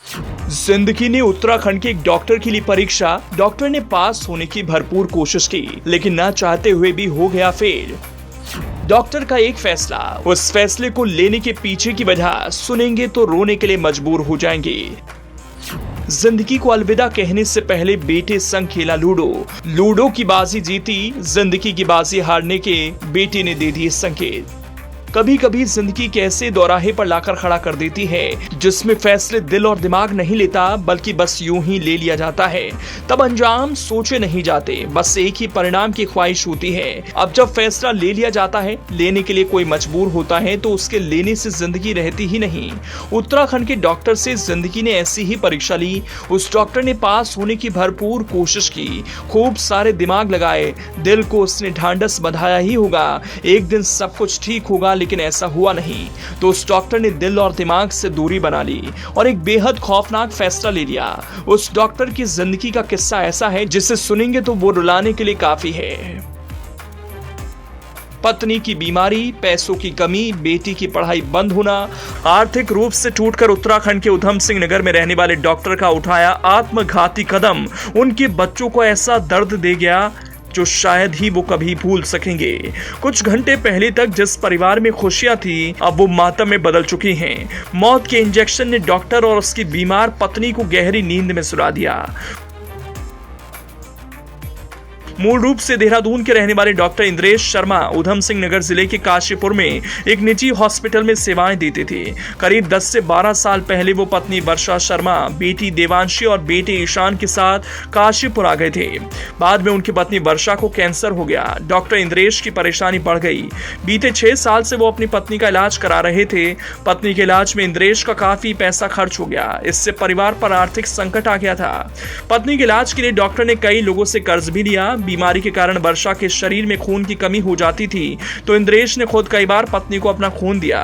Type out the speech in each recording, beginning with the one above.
जिंदगी ने उत्तराखंड के एक डॉक्टर के लिए परीक्षा। डॉक्टर ने पास होने की भरपूर कोशिश की, लेकिन ना चाहते हुए भी हो गया फेल। डॉक्टर का एक फैसला, उस फैसले को लेने के पीछे की वजह सुनेंगे तो रोने के लिए मजबूर हो जाएंगे। जिंदगी को अलविदा कहने से पहले बेटे संग खेला लूडो की बाजी जीती, जिंदगी की बाजी हारने के बेटे ने दे दिए संकेत। कभी कभी जिंदगी कैसे दौराहे पर लाकर खड़ा कर देती है जिसमें फैसले दिल और दिमाग नहीं लेता, बल्कि बस यूं ही ले लिया जाता है। तब अंजाम सोचे नहीं जाते, बस एक ही परिणाम की ख्वाहिश होती है। अब जब फैसला ले लिया जाता है, लेने के लिए कोई मजबूर होता है तो उसके लेने से जिंदगी रहती ही नहीं। उत्तराखंड के डॉक्टर से जिंदगी ने ऐसी ही परीक्षा ली। उस डॉक्टर ने पास होने की भरपूर कोशिश की, खूब सारे दिमाग लगाए, दिल को उसने ढांढस बंधाया ही होगा, एक दिन सब कुछ ठीक होगा, लेकिन ऐसा हुआ नहीं। तो उस डॉक्टर ने दिल और दिमाग से दूरी बना ली और एक बेहद खौफनाक फैसला ले लिया। उस डॉक्टर की जिंदगी का किस्सा ऐसा है जिसे सुनेंगे तो वो रुलाने के लिए काफी है। पत्नी की बीमारी, पैसों की कमी, बेटी की पढ़ाई बंद होना, आर्थिक रूप से टूटकर उत्तराखंड के उधम सिंह नगर में रहने वाले डॉक्टर का उठाया आत्मघाती कदम उनके बच्चों को ऐसा दर्द दे गया जो शायद ही वो कभी भूल सकेंगे। कुछ घंटे पहले तक जिस परिवार में खुशियां थी, अब वो मातम में बदल चुकी हैं। मौत के इंजेक्शन ने डॉक्टर और उसकी बीमार पत्नी को गहरी नींद में सुला दिया। मूल रूप से देहरादून के रहने वाले डॉक्टर इंद्रेश शर्मा उधम सिंह नगर जिले के काशीपुर में एक निजी हॉस्पिटल में सेवाएं देते थे। करीब 10 से 12 साल पहले वो पत्नी वर्षा शर्मा, बेटी देवांशी और बेटे ईशान के साथ काशीपुर आ गए थे। बाद में उनकी पत्नी वर्षा को कैंसर हो गया। डॉक्टर इंद्रेश की परेशानी बढ़ गई। बीते 6 साल से वो अपनी पत्नी का इलाज करा रहे थे। पत्नी के इलाज में इंद्रेश का काफी पैसा खर्च हो गया। इससे परिवार पर आर्थिक संकट आ गया था। पत्नी के इलाज के लिए डॉक्टर ने कई लोगों से कर्ज भी लिया। बीमारी के कारण वर्षा के शरीर में खून की कमी हो जाती थी, तो इंद्रेश ने खुद कई बार पत्नी को अपना खून दिया।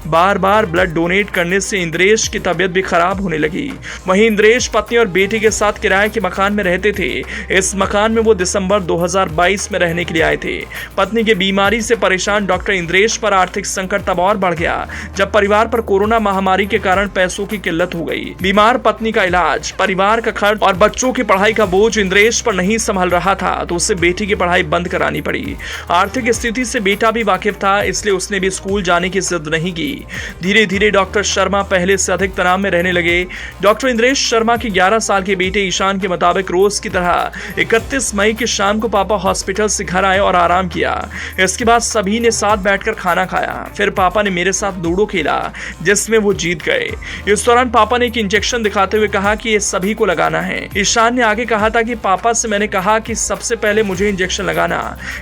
बार बार ब्लड डोनेट करने से इंद्रेश की तबीयत भी खराब होने लगी। वहीं इंद्रेश पत्नी और बेटे के साथ किराए के मकान में रहते थे। इस मकान में वो दिसंबर 2022 में रहने के लिए आए थे। पत्नी की बीमारी से परेशान डॉक्टर इंद्रेश पर आर्थिक संकट तब और बढ़ गया जब परिवार पर कोरोना महामारी के कारण पैसों की किल्लत हो गई। बीमार पत्नी का इलाज, परिवार का खर्च और बच्चों की पढ़ाई का बोझ इंद्रेश पर नहीं संभल रहा था, तो उसे बेटी की पढ़ाई बंद करानी पड़ी। आर्थिक स्थिति से बेटा भी वाकिफ था, इसलिए उसने भी स्कूल जाने की जिद नहीं की। धीरे धीरे डॉक्टर शर्मा पहले से अधिक तनाव में रहने लगे। डॉक्टर इंद्रेश शर्मा के 11 साल के बेटे ईशान के मुताबिक रोज की तरह 31 मई की शाम को पापा हॉस्पिटल से घर आए और आराम किया। इसके बाद सभी ने साथ बैठकर खाना खाया। फिर पापा ने मेरे साथ लूडो खेला, जिसमें वो जीत गए। इस दौरान पापा ने एक इंजेक्शन दिखाते हुए कहा कि ये सभी को लगाना है। ईशान ने आगे कहा था कि पापा से मैंने कहा कि सबसे पहले मुझे इंजेक्शन लगाना।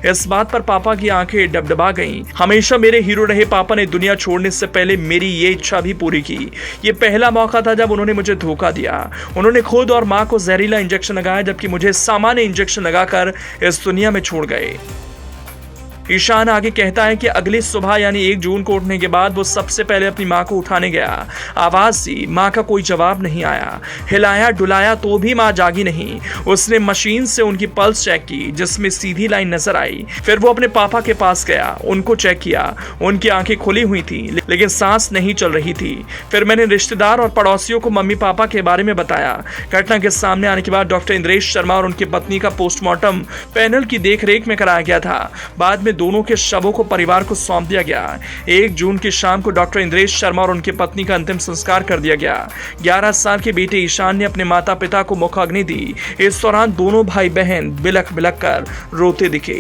इस बात पर पापा की आंखें डबडबा गईं। हमेशा मेरे हीरो रहे पापा ने दुनिया छोड़ने से पहले मेरी ये इच्छा भी पूरी की। ये पहला मौका था जब उन्होंने मुझे धोखा दिया। उन्होंने खुद और मां को जहरीला इंजेक्शन लगाया, जबकि मुझे सामान्य इंजेक्शन लगाकर इस दुनिया में छोड़ गए। ईशान आगे कहता है कि अगली सुबह यानी 1 जून को उठने के बाद वो सबसे पहले अपनी मां को उठाने गया। आवाज दी, मां का कोई जवाब नहीं आया। हिलाया डुलाया तो भी मां जागी नहीं। उसने मशीन से उनकी पल्स चेक की, जिसमें सीधी लाइन नजर आई। फिर वो अपने पापा के पास गया, उनको चेक किया। उनकी आंखें खुली हुई थी, लेकिन सांस नहीं चल रही थी। फिर मैंने रिश्तेदार और पड़ोसियों को मम्मी पापा के बारे में बताया। घटना के सामने आने के बाद डॉक्टर इंद्रेश शर्मा और उनकी पत्नी का पोस्टमार्टम पैनल की देखरेख में कराया गया था। बाद में दोनों के शवों को परिवार को सौंप दिया गया। 1 जून की शाम को डॉक्टर इंद्रेश शर्मा और उनकी पत्नी का अंतिम संस्कार कर दिया गया। 11 साल के बेटे ईशान ने अपने माता पिता को मुखाग्नि दी। इस दौरान दोनों भाई बहन बिलख बिलख कर रोते दिखे।